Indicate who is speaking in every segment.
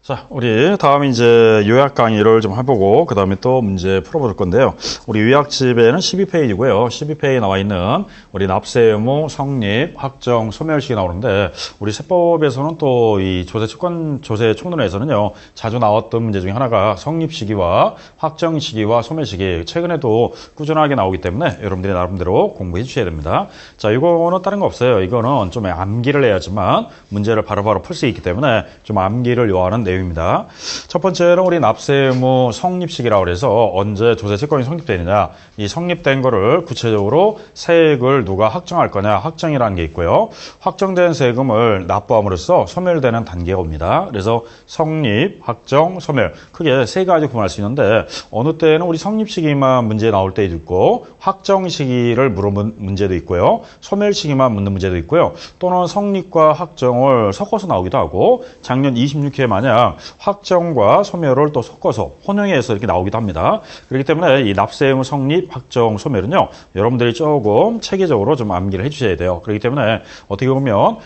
Speaker 1: 자, 우리 다음 이제 요약 강의를 좀 해보고 그 다음에 또 문제 풀어볼 건데요. 우리 요약집에는 12페이지고요. 12페이지에 나와 있는 우리 납세 의무, 성립, 확정, 소멸식이 나오는데 우리 세법에서는 또 이 조세 총론에서는요 자주 나왔던 문제 중에 하나가 성립 시기와 확정 시기와 소멸 시기 최근에도 꾸준하게 나오기 때문에 여러분들이 나름대로 공부해 주셔야 됩니다. 자, 이거는 다른 거 없어요. 이거는 좀 암기를 해야지만 문제를 바로바로 풀 수 있기 때문에 좀 암기를 요하는 내용입니다. 첫 번째는 우리 납세 의무 성립 시기라고 해서 언제 조세 채권이 성립되느냐, 이 성립된 거를 구체적으로 세액을 누가 확정할 거냐, 확정이라는 게 있고요. 확정된 세금을 납부함으로써 소멸되는 단계가 옵니다. 그래서 성립, 확정, 소멸 크게 세 가지 구분할 수 있는데 어느 때는 우리 성립 시기만 문제 나올 때도 있고 확정 시기를 물어본 문제도 있고요. 소멸 시기만 묻는 문제도 있고요. 또는 성립과 확정을 섞어서 나오기도 하고 작년 26회 마냥 확정과 소멸을 또 섞어서 혼용해서 이렇게 나오기도 합니다. 그렇기 때문에 이 납세 의무 성립, 확정, 소멸은요 여러분들이 조금 체계적으로 좀 암기를 해주셔야 돼요. 그렇기 때문에 어떻게 보면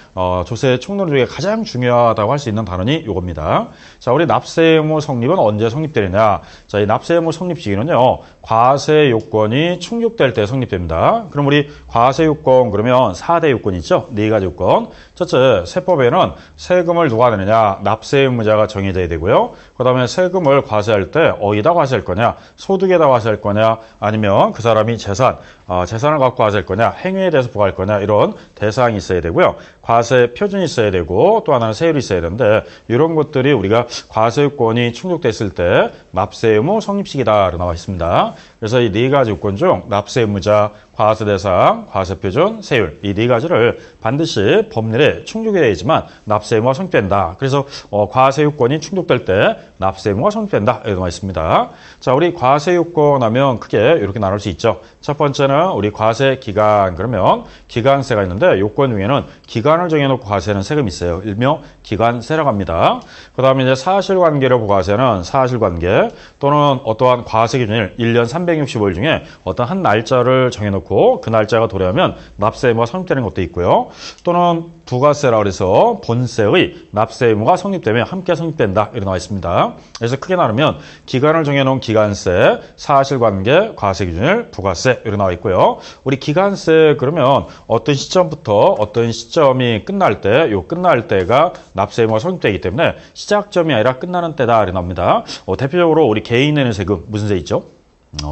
Speaker 1: 조세 총론 중에 가장 중요하다고 할 수 있는 단원이 이겁니다. 자, 우리 납세 의무 성립은 언제 성립되느냐? 자, 이 납세 의무 성립 시기는요 과세 요건이 충족될 때 성립됩니다. 그럼 우리 과세 요건 그러면 4대 요건이 있죠? 4가지 요건. 첫째, 세법에는 세금을 누가 내느냐? 납세 의무자가 정해져야 되고요. 그 다음에 세금을 과세할 때 어디다 과세할 거냐? 소득에다 과세할 거냐? 아니면 그 사람이 재산을 갖고 과세할 거냐? 행위에 대해서 부과할 거냐? 이런 대상이 있어야 되고요. 과세 표준이 있어야 되고 또 하나는 세율이 있어야 되는데 이런 것들이 우리가 과세 요건이 충족됐을 때 납세 의무 성립 시기다 나와 있습니다. 그래서 이 4가지 요건 중 납세 의무자, 과세 대상, 과세 표준, 세율 이 4가지를 반드시 법률에 충족이 되어야지만 납세 의무가 성립된다. 그래서 과세 요건이 충족될 때 납세 의무가 성립된다. 이렇게 나와 있습니다. 자, 우리 과세 요건 하면 크게 이렇게 나눌 수 있죠. 첫 번째는 우리 과세 기간 그러면 기간세가 있는데 요건 중에는 기간을 정해놓고 과세는 세금이 있어요. 일명 기간세라고 합니다. 그 다음에 이제 사실관계를 부과세는 사실관계 또는 어떠한 과세 기준일 1년 365일 중에 어떤 한 날짜를 정해놓고 그 날짜가 도래하면 납세 의무가 성립되는 것도 있고요. 또는 부가세라고 해서 본세의 납세 의무가 성립되면 함께 성립된다. 이렇게 나와 있습니다. 그래서 크게 나누면 기간을 정해놓은 기간세, 사실관계, 과세기준일, 부가세 이렇게 나와 있고요. 우리 기간세 그러면 어떤 시점부터 어떤 시점이 끝날 때, 요 끝날 때가 납세 의무가 성립되기 때문에 시작점이 아니라 끝나는 때다. 이렇게 나옵니다. 대표적으로 우리 개인 내는 세금 무슨 세 있죠?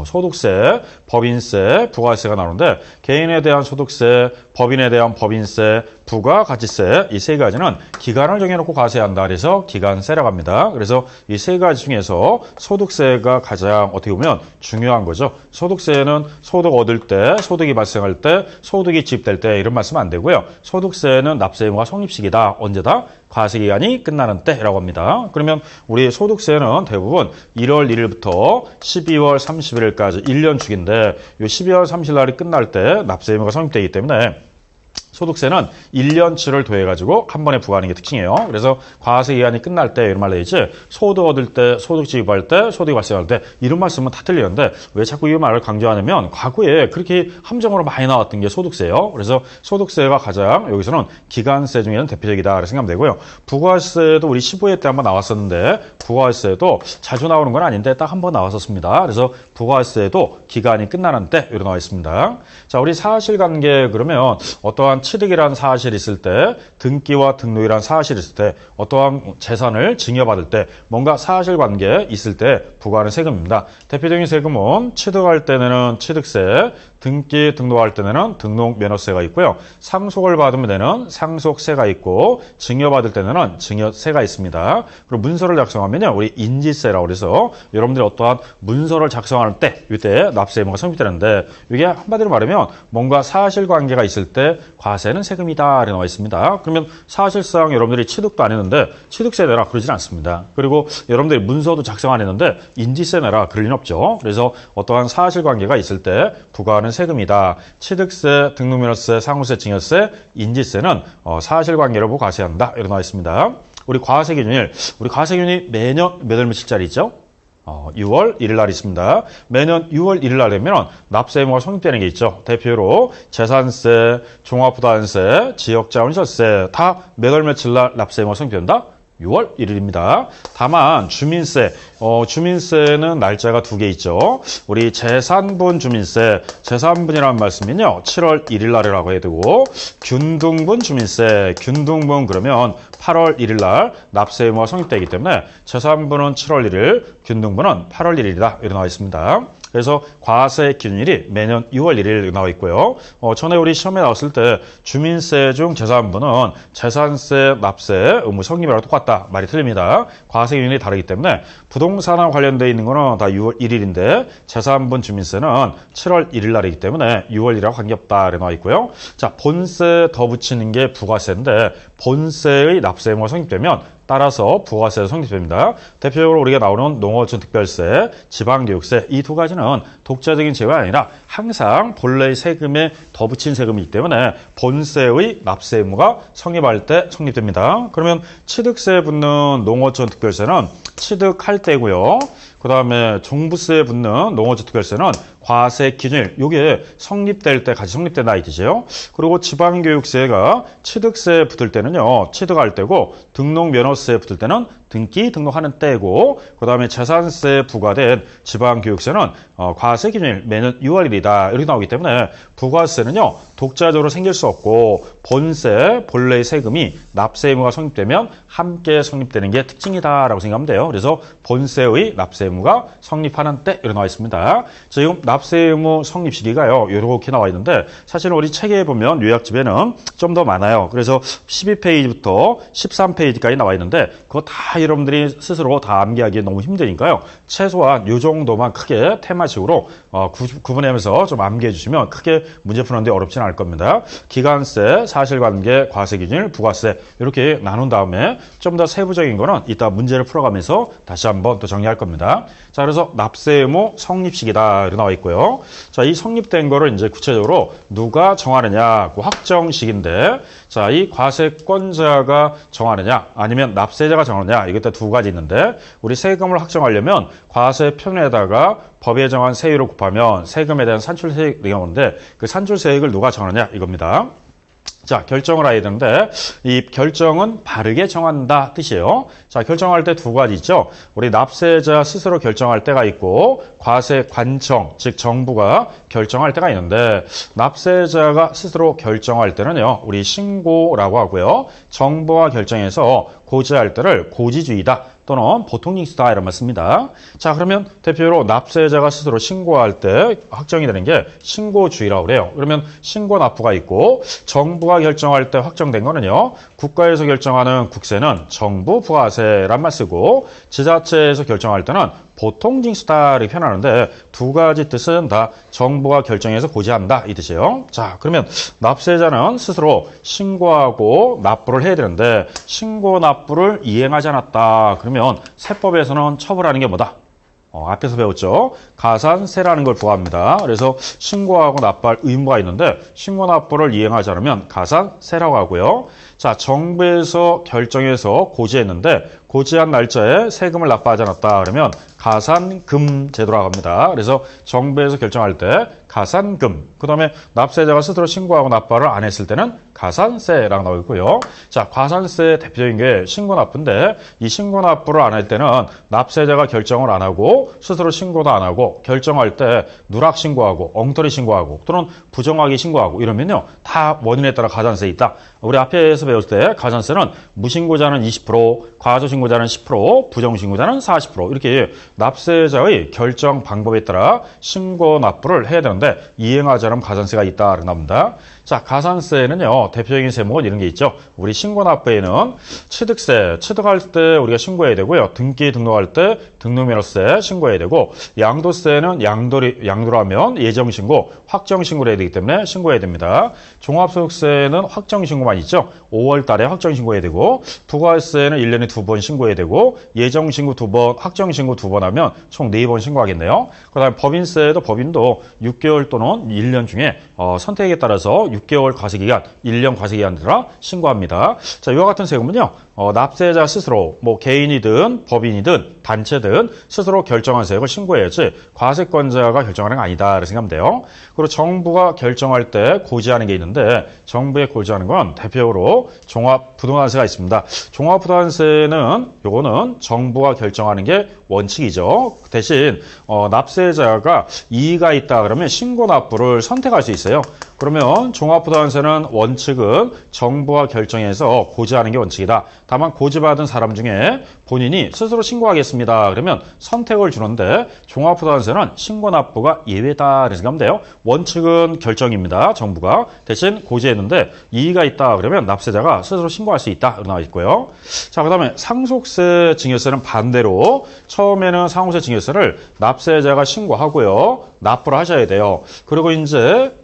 Speaker 1: 소득세, 법인세, 부가세가 나오는데 개인에 대한 소득세, 법인에 대한 법인세, 부가가치세 이 3가지는 기간을 정해놓고 과세한다. 그래서 기간세라고 합니다. 그래서 이 3가지 중에서 소득세가 가장 어떻게 보면 중요한 거죠. 소득세는 소득 얻을 때, 소득이 발생할 때, 소득이 지입될 때 이런 말씀 안 되고요. 소득세는 납세 의무가 성립 시기다. 언제다? 과세 기간이 끝나는 때라고 합니다. 그러면 우리 소득세는 대부분 1월 1일부터 12월 31일까지 1년 주기인데 이 12월 30일 날이 끝날 때 납세 의무가 성립되기 때문에 소득세는 1년치를 더해가지고 한 번에 부과하는 게 특징이에요. 그래서 과세 기간이 끝날 때 이런 말 되지 소득 얻을 때, 소득 지급할 때, 소득이 발생할 때 이런 말씀은 다 틀리는데 왜 자꾸 이 말을 강조하냐면 과거에 그렇게 함정으로 많이 나왔던 게 소득세예요. 그래서 소득세가 가장 여기서는 기간세 중에는 대표적이다 이렇게 생각하면 되고요. 부가세도 우리 15회 때 한번 나왔었는데 부가세도 자주 나오는 건 아닌데 딱 한 번 나왔었습니다. 그래서 부가세도 기간이 끝나는 때 이렇게 나와 있습니다. 자, 우리 사실관계 그러면 어떠한 취득이라는 사실이 있을 때, 등기와 등록이라는 사실이 있을 때, 어떠한 재산을 증여받을 때, 뭔가 사실관계 있을 때 부과하는 세금입니다. 대표적인 세금은 취득할 때 내는 취득세, 등기 등록할 때 내는 등록면허세가 있고요. 상속을 받으면 내는 상속세가 있고 증여받을 때 내는 증여세가 있습니다. 그리고 문서를 작성하면요. 우리 인지세라고 그래서 여러분들이 어떠한 문서를 작성할 때 이때 납세 의무가 성립되는데 이게 한마디로 말하면 뭔가 사실관계가 있을 때 과세는 세금이다 이렇게 나와 있습니다. 그러면 사실상 여러분들이 취득도 안 했는데 취득세 내라 그러진 않습니다. 그리고 여러분들이 문서도 작성 안 했는데 인지세 내라 그럴 리는 없죠. 그래서 어떠한 사실관계가 있을 때 부과하는 세금이다. 취득세, 등록면허세, 상호세, 증여세, 인지세는 사실관계를 보고 과세한다 이렇게 나와 있습니다. 우리 과세기준일, 우리 과세기준이 매년 몇 월 며칠짜리 있죠? 6월 1일 날 있습니다. 매년 6월 1일 날 되면 납세 의무가 성립되는 게 있죠. 대표로 재산세, 종합부동산세, 지역자원시설세 다 몇 월 며칠 날 납세 의무가 성립된다? 6월 1일입니다. 다만 주민세는 날짜가 2개 있죠. 우리 재산분 주민세, 재산분이라는 말씀은요. 7월 1일 날이라고 해야 되고 균등분 주민세, 균등분 그러면 8월 1일 날 납세 의무가 성립되기 때문에 재산분은 7월 1일, 균등분은 8월 1일이다. 이렇게 나와 있습니다. 그래서 과세 기준일이 매년 6월 1일 나와 있고요. 전에 우리 시험에 나왔을 때 주민세 중 재산분은 재산세 납세 의무 성립이랑 똑같다. 말이 틀립니다. 과세 기준일이 다르기 때문에 부동산과 관련되어 있는 거는 다 6월 1일인데 재산분 주민세는 7월 1일 날이기 때문에 6월 1일하고 관계없다. 이렇게 나와 있고요. 자, 본세 더 붙이는 게 부가세인데 본세의 납세 의무가 성립되면 따라서 부가세가 성립됩니다. 대표적으로 우리가 나오는 농어촌 특별세, 지방교육세 이 두 가지는 독자적인 제도가 아니라 항상 본래의 세금에 더 붙인 세금이기 때문에 본세의 납세 의무가 성립할 때 성립됩니다. 그러면 취득세 붙는 농어촌 특별세는 취득할 때고요. 그 다음에 종부세에 붙는 농어촌 특별세는 과세 기준일, 이게 성립될 때 같이 성립된다 이 뜻이에요. 그리고 지방교육세가 취득세에 붙을 때는요, 취득할 때고 등록면허세에 붙을 때는 등록하는 때고, 그 다음에 재산세에 부과된 지방교육세는 과세 기준일 매년 6월 1일이다 이렇게 나오기 때문에 부가세는요 독자적으로 생길 수 없고 본세, 본래의 세금이 납세 의무가 성립되면 함께 성립되는 게 특징이다라고 생각하면 돼요. 그래서 본세의 납세 의무가 성립하는 때 이렇게 나와 있습니다. 지금 납세 의무 성립 시기가요 이렇게 나와 있는데 사실 우리 책에 보면 요약집에는 좀 더 많아요. 그래서 12페이지부터 13페이지까지 나와 있는데 그거 다 여러분들이 스스로 다 암기하기 너무 힘드니까요. 최소한 이 정도만 크게 테마식으로 구분하면서 좀 암기해 주시면 크게 문제 푸는데 어렵지는 않을 겁니다. 기간세, 사실관계, 과세기준일, 부가세 이렇게 나눈 다음에 좀 더 세부적인 거는 이따 문제를 풀어가면서 다시 한번 또 정리할 겁니다. 자, 그래서 납세 의무 성립 시기다 이렇게 나와 있고요. 자, 이 성립된 거를 이제 구체적으로 누가 정하느냐, 그 확정식인데 자, 이 과세권자가 정하느냐 아니면 납세자가 정하느냐 이것도 두 가지 있는데 우리 세금을 확정하려면 과세표준에다가 법에 정한 세율을 곱하면 세금에 대한 산출세액이 나오는데 그 산출세액을 누가 정하느냐 이겁니다. 자, 결정을 해야 되는데 이 결정은 바르게 정한다 뜻이에요. 자, 결정할 때 두 가지 있죠. 우리 납세자 스스로 결정할 때가 있고 과세관청, 즉 정부가 결정할 때가 있는데 납세자가 스스로 결정할 때는요. 우리 신고라고 하고요. 정부가 결정해서 고지할 때를 고지주의다. 또는 보통징수다 이런 말 씁니다. 자, 그러면 대표로 납세자가 스스로 신고할 때 확정이 되는 게 신고주의라고 그래요. 그러면 신고 납부가 있고 정부가 결정할 때 확정된 거는요. 국가에서 결정하는 국세는 정부 부가세란 말 쓰고 지자체에서 결정할 때는 보통징수다 이렇게 표현하는데 두 가지 뜻은 다 정부가 결정해서 고지한다 이 뜻이에요. 자, 그러면 납세자는 스스로 신고하고 납부를 해야 되는데 신고 납부를 이행하지 않았다. 그러면 세법에서는 처벌하는 게 뭐다? 앞에서 배웠죠. 가산세라는 걸 부과합니다. 그래서 신고하고 납부할 의무가 있는데 신고 납부를 이행하지 않으면 가산세라고 하고요. 자, 정부에서 결정해서 고지했는데 고지한 날짜에 세금을 납부하지 않았다 그러면 가산금 제도라고 합니다. 그래서 정부에서 결정할 때 가산금, 그 다음에 납세자가 스스로 신고하고 납부를 안 했을 때는 가산세라고 나오고 있고요. 자, 가산세 대표적인 게 신고 납부인데 이 신고 납부를 안 할 때는 납세자가 결정을 안 하고 스스로 신고도 안 하고 결정할 때 누락 신고하고 엉터리 신고하고 또는 부정하게 신고하고 이러면요. 다 원인에 따라 가산세 있다. 우리 앞에서 배울 때 가산세는 무신고자는 20%, 과소신고자는 10%, 부정신고자는 40% 이렇게 납세자의 결정 방법에 따라 신고 납부를 해야 되는데 이행하지 않으면 가산세가 있다라고 나옵니다. 자, 가산세는요, 대표적인 세목은 이런 게 있죠. 우리 신고 납부에는 취득세, 취득할 때 우리가 신고해야 되고요. 등록할 때 등록면허세 신고해야 되고, 양도세는 양도라면 예정신고, 확정신고를 해야 되기 때문에 신고해야 됩니다. 종합소득세는 확정신고만 있죠. 5월 달에 확정신고해야 되고, 부가세는 1년에 2번 신고해야 되고, 예정신고 2번, 확정신고 2번 하면 총 4번 신고하겠네요. 그 다음에 법인세도 법인도 6개월 또는 1년 중에 선택에 따라서 6개월 과세기간, 1년 과세기간 들어 신고합니다. 자, 이와 같은 세금은요, 납세자 스스로 뭐 개인이든 법인이든 단체든 스스로 결정한 세액을 신고해야지 과세권자가 결정하는 거 아니다 이렇게 생각하면 돼요. 그리고 정부가 결정할 때 고지하는 게 있는데 정부에 고지하는 건 대표로 종합부동산세가 있습니다. 종합부동산세는 요거는 정부가 결정하는 게 원칙이죠. 대신 납세자가 이의가 있다 그러면 신고 납부를 선택할 수 있어요. 그러면 종합부동산세는 원칙은 정부가 결정해서 고지하는 게 원칙이다. 다만 고지받은 사람 중에 본인이 스스로 신고하겠습니다. 그러면 선택을 주는데 종합부동산세는 신고 납부가 예외다. 그래서 가면 돼요. 원칙은 결정입니다. 정부가 대신 고지했는데 이의가 있다. 그러면 납세자가 스스로 신고할 수 있다. 나와 있고요. 자, 그다음에 상속세 증여세는 반대로 처음에는 상속세 증여세를 납세자가 신고하고요. 납부를 하셔야 돼요. 그리고 이제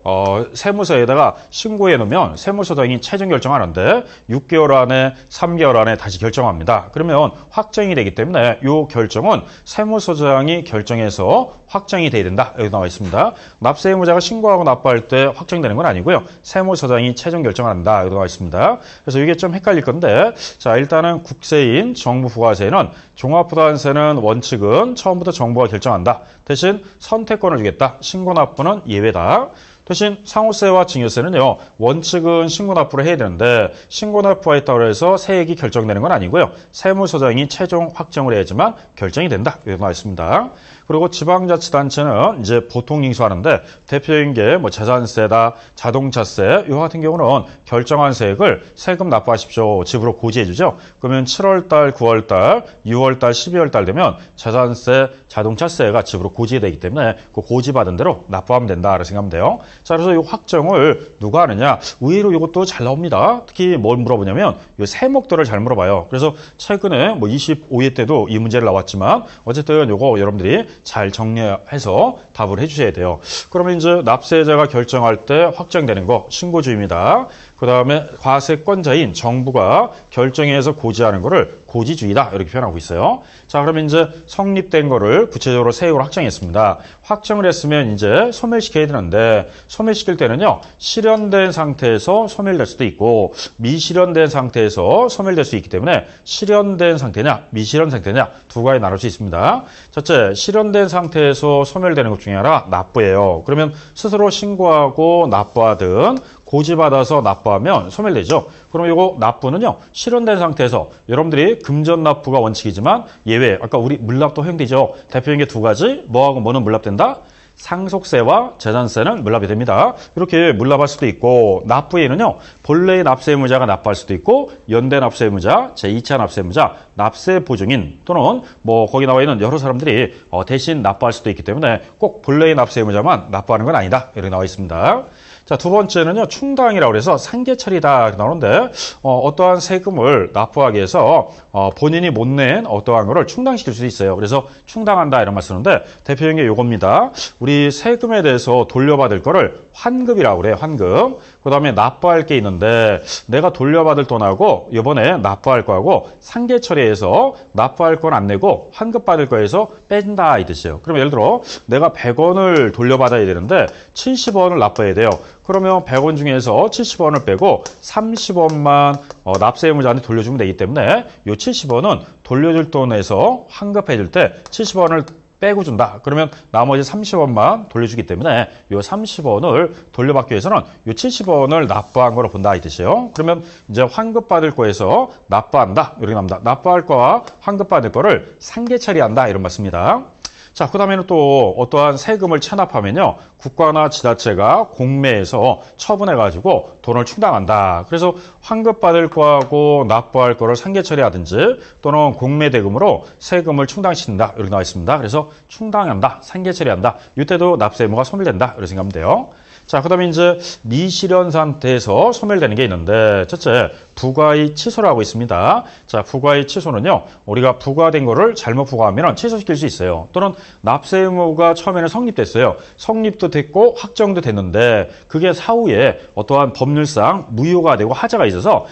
Speaker 1: 세무서에다가 신고해 놓으면 세무서장이 최종 결정하는데 6개월 안에 3개월 안에 다시 결정합니다. 그러면 확정이 되기 때문에 이 결정은 세무서장이 결정해서 확정이 돼야 된다. 여기 나와 있습니다. 납세 의무자가 신고하고 납부할 때 확정되는 건 아니고요. 세무서장이 최종 결정한다. 여기 나와 있습니다. 그래서 이게 좀 헷갈릴 건데 자, 일단은 국세인 정부부가세는 종합부동산세는 원칙은 처음부터 정부가 결정한다. 대신 선택권을 주겠다. 신고 납부는 예외다. 대신 상호세와 증여세는요. 원칙은 신고 납부를 해야 되는데 신고 납부가 있다고 해서 세액이 결정되는 건 아니고요. 세무서장이 최종 확정을 해야지만 결정이 된다. 이렇게 나와 있습니다. 그리고 지방자치단체는 이제 보통 징수하는데 대표적인 게 뭐 재산세다, 자동차세 이거 같은 경우는 결정한 세액을 세금 납부하십시오. 집으로 고지해 주죠. 그러면 7월달, 9월달, 6월달, 12월달 되면 재산세, 자동차세가 집으로 고지되기 때문에 그 고지받은 대로 납부하면 된다. 이렇게 생각하면 돼요. 자, 그래서 이 확정을 누가 하느냐? 의외로 이것도 잘 나옵니다. 특히 뭘 물어보냐면 이 세목들을 잘 물어봐요. 그래서 최근에 뭐 25회 때도 이 문제를 나왔지만 어쨌든 요거 여러분들이 잘 정리해서 답을 해주셔야 돼요. 그러면 이제 납세자가 결정할 때 확정되는 거 신고주의입니다. 그 다음에 과세권자인 정부가 결정해서 고지하는 거를 고지주의다 이렇게 표현하고 있어요. 자, 그러면 이제 성립된 거를 구체적으로 세액으로 확정했습니다. 확정을 했으면 이제 소멸시켜야 되는데 소멸시킬 때는요. 실현된 상태에서 소멸될 수도 있고 미실현된 상태에서 소멸될 수 있기 때문에 실현된 상태냐 미실현 상태냐 두 가지 나눌 수 있습니다. 첫째, 실현된 상태에서 소멸되는 것 중에 하나 납부예요. 그러면 스스로 신고하고 납부하든 고지받아서 납부하면 소멸되죠. 그럼 이거 납부는요. 실현된 상태에서 여러분들이 금전 납부가 원칙이지만 예외. 아까 우리 물납도 허용되죠. 대표적인 게 두 가지. 뭐하고 뭐는 물납된다? 상속세와 재산세는 물납이 됩니다. 이렇게 물납할 수도 있고 납부에는요. 본래의 납세 의무자가 납부할 수도 있고 연대 납세 의무자, 제2차 납세 의무자, 납세 보증인 또는 뭐 거기 나와 있는 여러 사람들이 대신 납부할 수도 있기 때문에 꼭 본래의 납세 의무자만 납부하는 건 아니다. 이렇게 나와 있습니다. 자, 두 번째는요, 충당이라고 해서 상계처리다 나오는데, 어떠한 세금을 납부하기 위해서, 본인이 못 낸 어떠한 거를 충당시킬 수 있어요. 그래서 충당한다 이런 말 쓰는데, 대표적인 게 요겁니다. 우리 세금에 대해서 돌려받을 거를 환급이라고 그래요, 환급. 그 다음에 납부할 게 있는데, 내가 돌려받을 돈하고, 이번에 납부할 거하고, 상계처리해서 납부할 건 안 내고, 환급받을 거에서 뺀다 이 뜻이에요. 그럼 예를 들어, 내가 100원을 돌려받아야 되는데, 70원을 납부해야 돼요. 그러면 100원 중에서 70원을 빼고 30원만 납세 의무자한테 돌려주면 되기 때문에 이 70원은 돌려줄 돈에서 환급해 줄 때 70원을 빼고 준다. 그러면 나머지 30원만 돌려주기 때문에 이 30원을 돌려받기 위해서는 이 70원을 납부한 거로 본다 이 뜻이에요. 그러면 이제 환급받을 거에서 납부한다. 이렇게 나옵니다. 납부할 거와 환급받을 거를 상계처리한다. 이런 말씀입니다. 자, 그 다음에는 또 어떠한 세금을 체납하면요. 국가나 지자체가 공매해서 처분해가지고 돈을 충당한다. 그래서 환급받을 거하고 납부할 거를 상계처리하든지 또는 공매대금으로 세금을 충당시킨다. 이렇게 나와 있습니다. 그래서 충당한다, 상계처리한다. 이때도 납세 의무가 소멸된다. 이렇게 생각하면 돼요. 자, 그 다음에 이제 미실현 상태에서 소멸되는 게 있는데, 첫째, 부과의 취소를 하고 있습니다. 자, 부과의 취소는요, 우리가 부과된 거를 잘못 부과하면 취소시킬 수 있어요. 또는 납세 의무가 처음에는 성립됐어요. 성립도 됐고, 확정도 됐는데, 그게 사후에 어떠한 법률상 무효가 되고 하자가 있어서,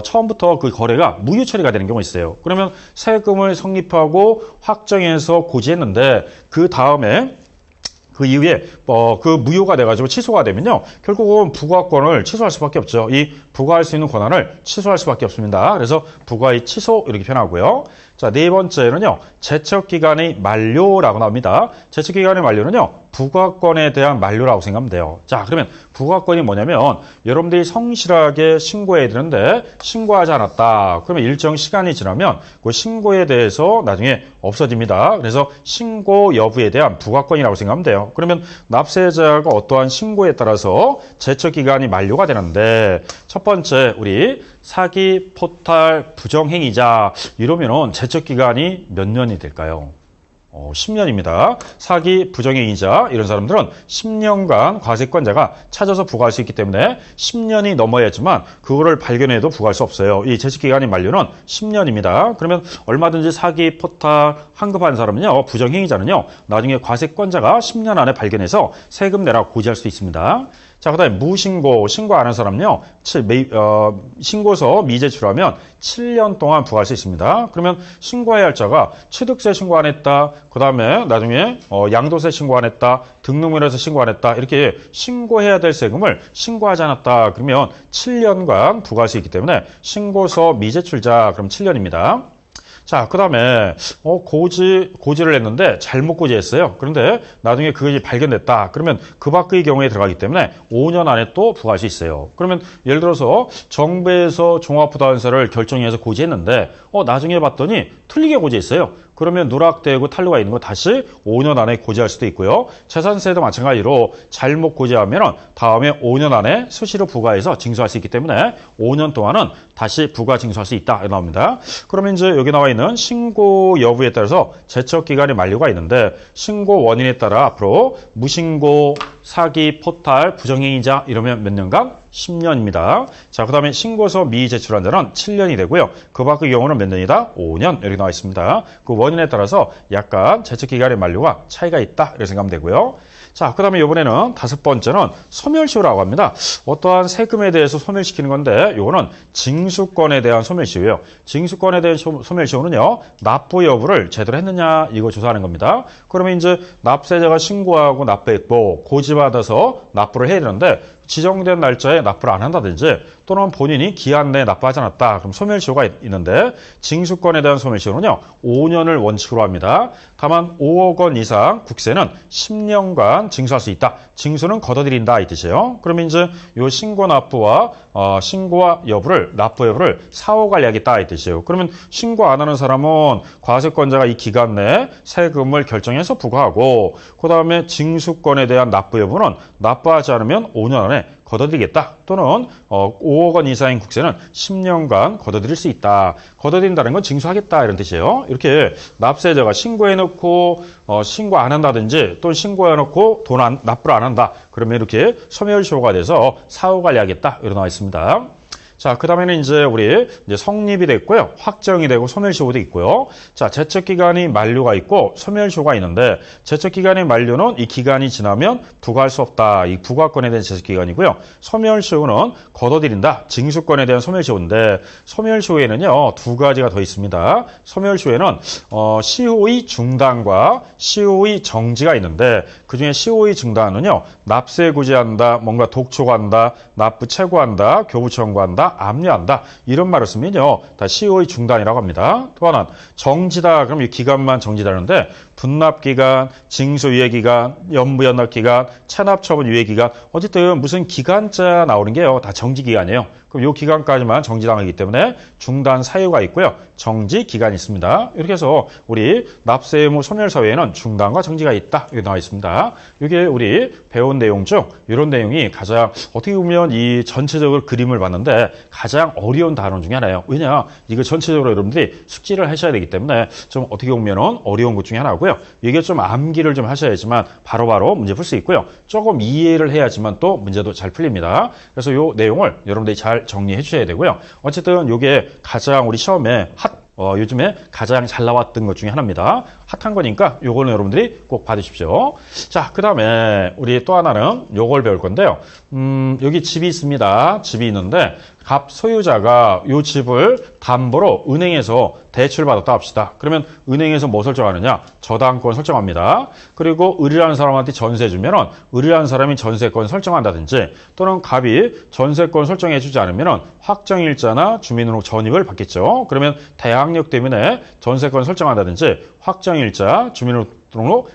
Speaker 1: 처음부터 그 거래가 무효 처리가 되는 경우가 있어요. 그러면 세금을 성립하고 확정해서 고지했는데, 그 다음에 그 이후에 그 무효가 돼가지고 취소가 되면요, 결국은 부과권을 취소할 수밖에 없죠. 이 부과할 수 있는 권한을 취소할 수밖에 없습니다. 그래서 부과의 취소 이렇게 표현하고요. 자, 네 번째는요, 제척기간의 만료라고 나옵니다. 제척기간의 만료는요, 부과권에 대한 만료라고 생각하면 돼요. 자, 그러면 부과권이 뭐냐면 여러분들이 성실하게 신고해야 되는데 신고하지 않았다. 그러면 일정 시간이 지나면 그 신고에 대해서 나중에 없어집니다. 그래서 신고 여부에 대한 부과권이라고 생각하면 돼요. 그러면 납세자가 어떠한 신고에 따라서 제척기간이 만료가 되는데, 첫 번째 우리 사기, 포탈, 부정행위자 이러면은 제척기간이 몇 년이 될까요? 10년입니다. 사기, 부정행위자 이런 사람들은 10년간 과세권자가 찾아서 부과할 수 있기 때문에 10년이 넘어야지만 그거를 발견해도 부과할 수 없어요. 이 제척기간이 만료는 10년입니다. 그러면 얼마든지 사기, 포탈, 환급한 사람은요, 부정행위자는요, 나중에 과세권자가 10년 안에 발견해서 세금 내라 고지할 수 있습니다. 자, 그 다음에 무신고, 신고 안 한 사람은요, 신고서 미제출하면 7년 동안 부과할 수 있습니다. 그러면 신고해야 할 자가 취득세 신고 안 했다, 그 다음에 나중에 양도세 신고 안 했다, 등록물에서 신고 안 했다, 이렇게 신고해야 될 세금을 신고하지 않았다, 그러면 7년간 부과할 수 있기 때문에 신고서 미제출자, 그럼 7년입니다. 자, 그 다음에 고지를 했는데 잘못 고지했어요. 그런데 나중에 그것이 발견됐다. 그러면 그 밖의 경우에 들어가기 때문에 5년 안에 또 부과할 수 있어요. 그러면 예를 들어서 정부에서 종합부동산세를 결정해서 고지했는데 나중에 봤더니 틀리게 고지했어요. 그러면 누락되고 탄로가 있는 거 다시 5년 안에 고지할 수도 있고요. 재산세도 마찬가지로 잘못 고지하면 다음에 5년 안에 수시로 부과해서 징수할 수 있기 때문에 5년 동안은 다시 부과 징수할 수 있다 나옵니다. 그러면 이제 여기 나와 있는 신고 여부에 따라서 제척기간이 만료가 있는데, 신고 원인에 따라 앞으로 무신고, 사기, 포탈, 부정행위자 이러면 몇 년간? 10년입니다. 자, 그 다음에 신고서 미제출한 자는 7년이 되고요. 그 밖의 경우는 몇 년이다? 5년 이렇게 나와 있습니다. 그 원인에 따라서 약간 제척기간의 만료가 차이가 있다 이렇게 생각하면 되고요. 자, 그 다음에 이번에는 다섯 번째는 소멸시효라고 합니다. 어떠한 세금에 대해서 소멸시키는 건데, 요거는 징수권에 대한 소멸시효예요. 징수권에 대한 소멸시효는요, 납부 여부를 제대로 했느냐 이거 조사하는 겁니다. 그러면 이제 납세자가 신고하고 납부했고 고지받아서 납부를 해야 되는데 지정된 날짜에 납부를 안 한다든지 또는 본인이 기한 내에 납부하지 않았다. 그럼 소멸시효가 있는데, 징수권에 대한 소멸시효는요, 5년을 원칙으로 합니다. 다만 5억 원 이상 국세는 10년간 징수할 수 있다. 징수는 걷어들인다 이 뜻이에요. 그러면 이제 요 신고 납부와 신고와 여부를, 납부 여부를 사후 관리하겠다 이 뜻이에요. 그러면 신고 안 하는 사람은 과세권자가 이 기간 내에 세금을 결정해서 부과하고, 그 다음에 징수권에 대한 납부 여부는 납부하지 않으면 5년 안에 걷어들이겠다. 또는 5억 원 이상인 국세는 10년간 걷어들일 수 있다. 걷어들인다는 건 징수하겠다 이런 뜻이에요. 이렇게 납세자가 신고해놓고 신고 안 한다든지 또 신고해놓고 납부를 안 한다. 그러면 이렇게 소멸시효가 돼서 사후 관리하겠다 이렇게 나와 있습니다. 자, 그 다음에는 이제 우리 성립이 됐고요. 확정이 되고 소멸시효도 있고요. 자, 제척기간이 만료가 있고 소멸시효가 있는데, 제척기간의 만료는 이 기간이 지나면 부과할 수 없다. 이 부과권에 대한 제척기간이고요. 소멸시효는 걷어들인다. 징수권에 대한 소멸시효인데, 소멸시효에는요, 두 가지가 더 있습니다. 소멸시효에는 시효의 중단과 시효의 정지가 있는데, 그중에 시효의 중단은요, 납세 구제한다, 뭔가 독촉한다, 납부 최고한다, 교부 청구한다, 압류한다 이런 말을 쓰면요, 다 시효의 중단이라고 합니다. 또 하나 정지다. 그럼 이 기간만 정지다는데, 분납기간, 징수유예기간, 연부연납기간, 체납처분 유예기간, 어쨌든 무슨 기간자 나오는 게요, 다 정지기간이에요. 그럼 이 기간까지만 정지당하기 때문에 중단 사유가 있고요, 정지 기간이 있습니다. 이렇게 해서 우리 납세 의무 소멸 사유에는 중단과 정지가 있다 이렇게 나와 있습니다. 이게 우리 배운 내용 중 이런 내용이 가장 어떻게 보면 이 전체적으로 그림을 봤는데 가장 어려운 단어 중에 하나예요. 왜냐, 이거 전체적으로 여러분들이 숙지를 하셔야 되기 때문에 좀 어떻게 보면 어려운 것 중에 하나고요. 이게 좀 암기를 좀 하셔야지만 바로바로 문제 풀 수 있고요. 조금 이해를 해야지만 또 문제도 잘 풀립니다. 그래서 이 내용을 여러분들이 잘 정리해 주셔야 되고요. 어쨌든 이게 가장 우리 시험에 요즘에 가장 잘 나왔던 것 중에 하나입니다. 핫한 거니까 요거는 여러분들이 꼭 받으십시오. 자, 그 다음에 우리 또 하나는 요걸 배울 건데요. 여기 집이 있습니다. 집이 있는데 갑 소유자가 이 집을 담보로 은행에서 대출을 받았다 합시다. 그러면 은행에서 뭐 설정하느냐? 저당권 설정합니다. 그리고 을이라는 사람한테 전세 주면은 을이라는 사람이 전세권 설정한다든지 또는 갑이 전세권 설정해 주지 않으면은 확정일자나 주민등록 전입을 받겠죠. 그러면 대항력 때문에 전세권 설정한다든지 확정일자 주민등록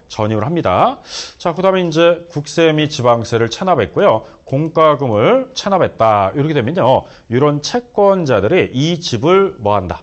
Speaker 1: 전입을 합니다. 자, 그다음에 이제 국세 및 지방세를 체납했고요. 공과금을 체납했다. 이렇게 되면요. 이런 채권자들이 이 집을 뭐 한다?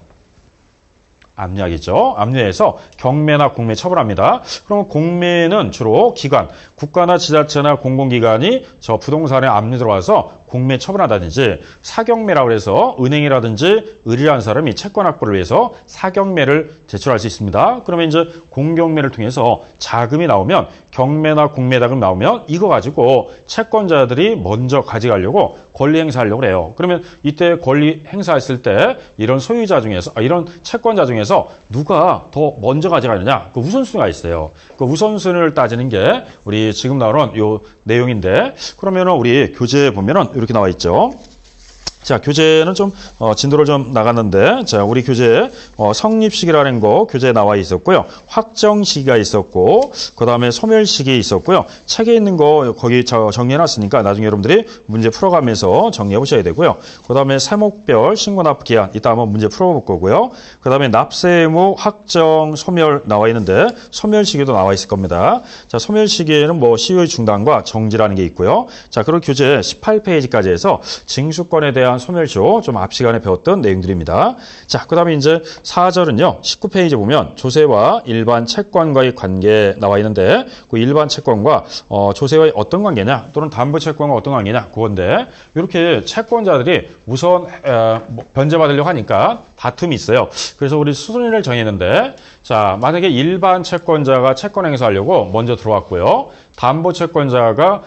Speaker 1: 압류하겠죠. 압류해서 경매나 공매 처분합니다. 그러면 공매는 주로 기관, 국가나 지자체나 공공기관이 저 부동산에 압류 들어와서 공매 처분하다든지 사경매라고 해서 은행이라든지 을이라는 사람이 채권 확보를 위해서 사경매를 제출할 수 있습니다. 그러면 이제 공경매를 통해서 자금이 나오면 경매나 공매 자금 나오면 이거 가지고 채권자들이 먼저 가져가려고 권리 행사하려고 해요. 그러면 이때 권리 행사했을 때 이런 소유자 중에서 이런 채권자 중에서 누가 더 먼저 가져가느냐 그 우선순위가 있어요. 그 우선순위를 따지는 게 우리 지금 나오는 요 내용인데 그러면은 우리 교재에 보면은 이렇게 나와 있죠. 자, 교재는 좀 진도를 좀 나갔는데 자, 우리 교재에 성립시기라는 거 교재에 나와 있었고요. 확정시기가 있었고 그다음에 소멸시기 있었고요. 책에 있는 거 거기 정리해 놨으니까 나중에 여러분들이 문제 풀어가면서 정리해 보셔야 되고요. 그다음에 세목별 신고납기한 이따 한번 문제 풀어볼 거고요. 그다음에 납세 의무 확정 소멸 나와 있는데 소멸시기도 나와 있을 겁니다. 자, 소멸시기에는 뭐 시효의 중단과 정지라는 게 있고요. 자, 그리고 교재 18페이지까지 해서 징수권에 대한 소멸시효 좀 앞 시간에 배웠던 내용들입니다. 자, 그다음에 이제 4절은요. 19페이지 보면 조세와 일반 채권과의 관계 나와 있는데 그 일반 채권과 조세와의 어떤 관계냐 또는 담보 채권과 어떤 관계냐 그건데 이렇게 채권자들이 우선 변제받으려고 하니까 다툼이 있어요. 그래서 우리 수순위를 정했는데 자, 만약에 일반 채권자가 채권 행사하려고 먼저 들어왔고요. 담보 채권자가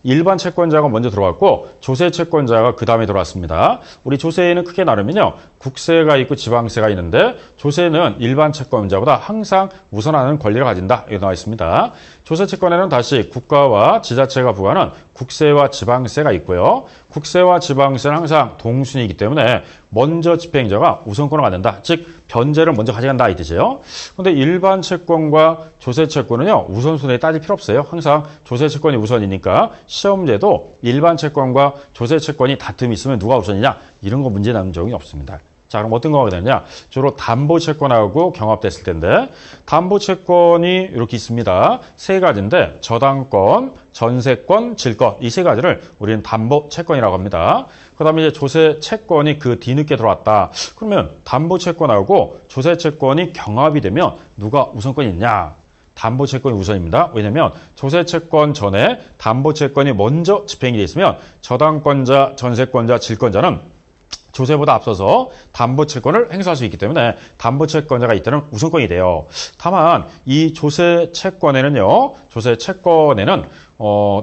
Speaker 1: 일반 채권자가 먼저 들어왔고 조세 채권자가 그 다음에 들어왔습니다. 우리 조세에는 크게 나누면요. 국세가 있고 지방세가 있는데 조세는 일반 채권자보다 항상 우선하는 권리를 가진다. 이렇게 나와 있습니다. 조세 채권에는 다시 국가와 지자체가 부과하는 국세와 지방세가 있고요. 국세와 지방세는 항상 동순위이기 때문에 먼저 집행자가 우선권을 갖는다. 즉 변제를 먼저 가져간다 이 뜻이에요. 그런데 일반 채권과 조세 채권은요. 우선순위에 따질 필요 없어요. 항상 조세 채권이 우선이니까 시험제도 일반 채권과 조세 채권이 다툼이 있으면 누가 우선이냐 이런 거 문제 나는 적이 없습니다. 자, 그럼 어떤 거가 되느냐? 주로 담보채권하고 경합됐을 텐데 담보채권이 이렇게 있습니다. 세 가지인데 저당권, 전세권, 질권 이 세 가지를 우리는 담보채권이라고 합니다. 그 다음에 이제 조세채권이 그 뒤늦게 들어왔다. 그러면 담보채권하고 조세채권이 경합이 되면 누가 우선권이 있냐? 담보채권이 우선입니다. 왜냐하면 조세채권 전에 담보채권이 먼저 집행이 돼 있으면 저당권자, 전세권자, 질권자는 조세보다 앞서서 담보채권을 행사할 수 있기 때문에 담보채권자가 이때는 우선권이 돼요. 다만 이 조세채권에는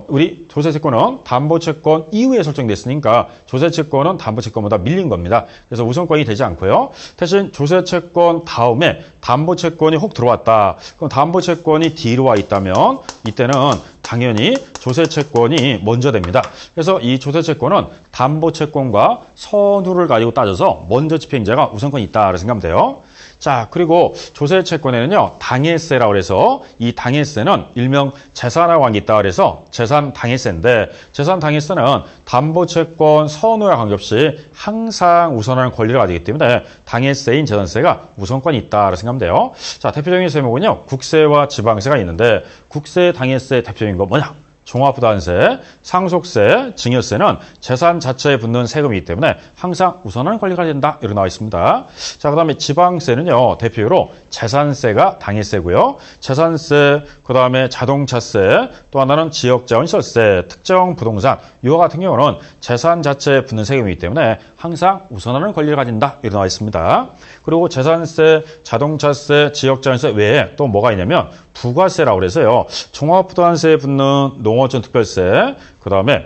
Speaker 1: 우리 조세채권은 담보채권 이후에 설정됐으니까 조세채권은 담보채권보다 밀린 겁니다. 그래서 우선권이 되지 않고요. 대신 조세채권 다음에 담보채권이 혹 들어왔다. 그럼 담보채권이 뒤로 와 있다면 이때는 당연히 조세채권이 먼저 됩니다. 그래서 이 조세채권은 담보채권과 선후를 가지고 따져서 먼저 집행자가 우선권이 있다고 생각하면 돼요. 자, 그리고 조세채권에는요, 당해세라고 해서 이 당해세는 일명 재산과 관계 있다 그래서 재산 당해세인데 재산 당해세는 담보채권 선호와 관계없이 항상 우선하는 권리를 가지기 때문에 당해세인 재산세가 우선권이 있다고 생각하면 돼요. 자, 대표적인 세목은요, 국세와 지방세가 있는데 국세 당해세 대표적인 거 뭐냐? 종합부담세, 상속세, 증여세는 재산 자체에 붙는 세금이기 때문에 항상 우선하는 권리가 된다. 이렇게 나와 있습니다. 자, 그 다음에 지방세는요. 대표로 재산세가 당해세고요. 재산세, 그 다음에 자동차세, 또 하나는 지역자원시설세, 특정 부동산 이와 같은 경우는 재산 자체에 붙는 세금이기 때문에 항상 우선하는 권리를 가진다. 이렇게 나와 있습니다. 그리고 재산세, 자동차세, 지역자원시설 외에 또 뭐가 있냐면 부가세라고 그래서요. 종합부동산세에 붙는 농어촌 특별세, 그 다음에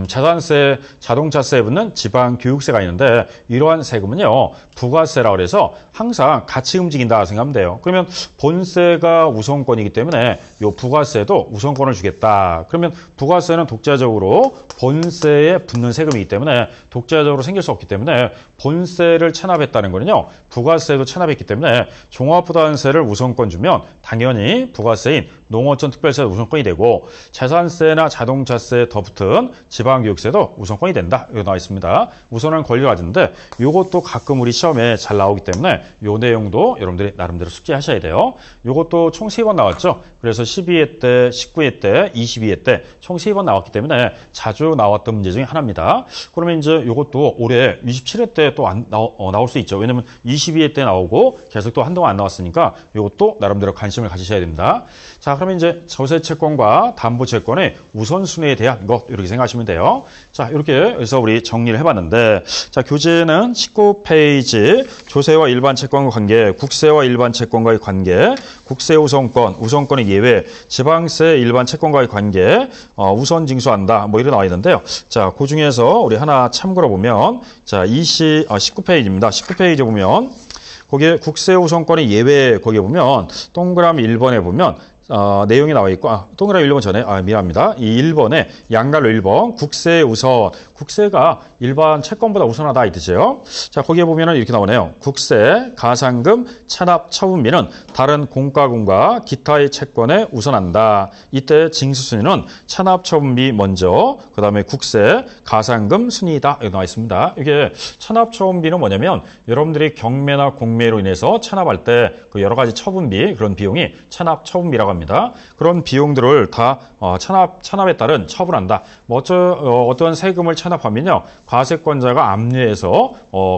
Speaker 1: 자산세, 자동차세에 붙는 지방교육세가 있는데 이러한 세금은요 부가세라고 해서 항상 같이 움직인다 생각하면 돼요. 그러면 본세가 우선권이기 때문에 요 부가세도 우선권을 주겠다. 그러면 부가세는 독자적으로 본세에 붙는 세금이기 때문에 독자적으로 생길 수 없기 때문에 본세를 체납했다는 거는요 부가세도 체납했기 때문에 종합부담세를 우선권 주면 당연히 부가세인 농어촌 특별세도 우선권이 되고 자산세나 자동차세에 더 붙은 지방교육세도 우선권이 된다. 여기 나와 있습니다. 우선은 권리를 가지는데 이것도 가끔 우리 시험에 잘 나오기 때문에 이 내용도 여러분들이 나름대로 숙지하셔야 돼요. 이것도 총 3번 나왔죠. 그래서 12회 때, 19회 때, 22회 때 총 3번 나왔기 때문에 자주 나왔던 문제 중에 하나입니다. 그러면 이제 이것도 올해 27회 때 또 나올 수 있죠. 왜냐면 22회 때 나오고 계속 또 한동안 안 나왔으니까 이것도 나름대로 관심을 가지셔야 됩니다. 자, 그러면 이제 조세채권과 담보채권의 우선순위에 대한 것 이렇게 생각하시면 돼요. 자, 이렇게 해서 우리 정리를 해봤는데 자, 교재는 19페이지 조세와 일반 채권과 관계, 국세와 일반 채권과의 관계, 국세 우선권, 우선권의 예외, 지방세 일반 채권과의 관계, 우선 징수한다. 뭐 이렇게 나와 있는데요. 자, 그 중에서 우리 하나 참고로 보면 자, 19페이지입니다. 19페이지 보면 거기에 국세 우선권의 예외 거기에 보면 동그라미 1번에 보면 내용이 나와 있고, 동그라미 1번 전에, 미안합니다. 이 1번에 양갈로 1번, 국세 우선. 국세가 일반 채권보다 우선하다 이 뜻이에요. 자, 거기에 보면은 이렇게 나오네요. 국세, 가산금, 찬압, 처분비는 다른 공과금과 기타의 채권에 우선한다. 이때 징수순위는 찬압, 처분비 먼저, 그 다음에 국세, 가산금 순위이다. 여기 나와 있습니다. 이게 찬압, 처분비는 뭐냐면 여러분들이 경매나 공매로 인해서 찬압할 때 그 여러 가지 처분비, 그런 비용이 찬압, 처분비라고 합니다. 그런 비용들을 다 찬압에 따른 처분한다. 뭐 어떤 세금을 찬압하면요, 과세권자가 압류해서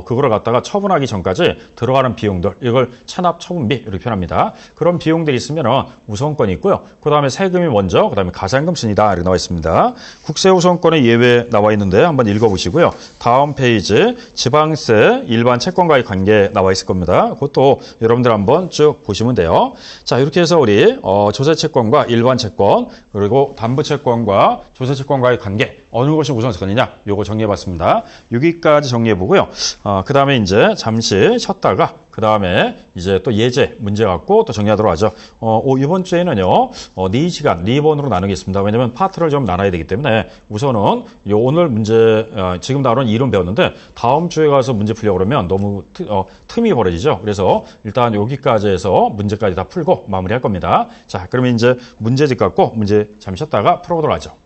Speaker 1: 그거를 갖다가 처분하기 전까지 들어가는 비용들, 이걸 찬압 처분비 이렇게 표현합니다. 그런 비용들이 있으면 우선권이 있고요. 그 다음에 세금이 먼저, 그 다음에 가산금 순이다 이렇게 나와 있습니다. 국세 우선권의 예외 나와 있는데 한번 읽어보시고요. 다음 페이지 지방세 일반 채권과의 관계 나와 있을 겁니다. 그것도 여러분들 한번 쭉 보시면 돼요. 자, 이렇게 해서 우리 조세채권과 일반 채권, 그리고 담보채권과 조세채권과의 관계, 어느 것이 우선권이냐, 요거 정리해봤습니다. 여기까지 정리해보고요. 그 다음에 이제 잠시 쉬었다가, 그 다음에 이제 또 예제 문제 갖고 또 정리하도록 하죠. 이번 주에는요, 4시간, 4번으로 나누겠습니다. 왜냐면 파트를 좀 나눠야 되기 때문에 우선은 오늘 문제, 지금 나오는 이론 배웠는데 다음 주에 가서 문제 풀려고 그러면 너무 틈이 벌어지죠. 그래서 일단 여기까지 해서 문제까지 다 풀고 마무리할 겁니다. 자, 그러면 이제 문제집 갖고 문제 잠시 쉬었다가 풀어보도록 하죠.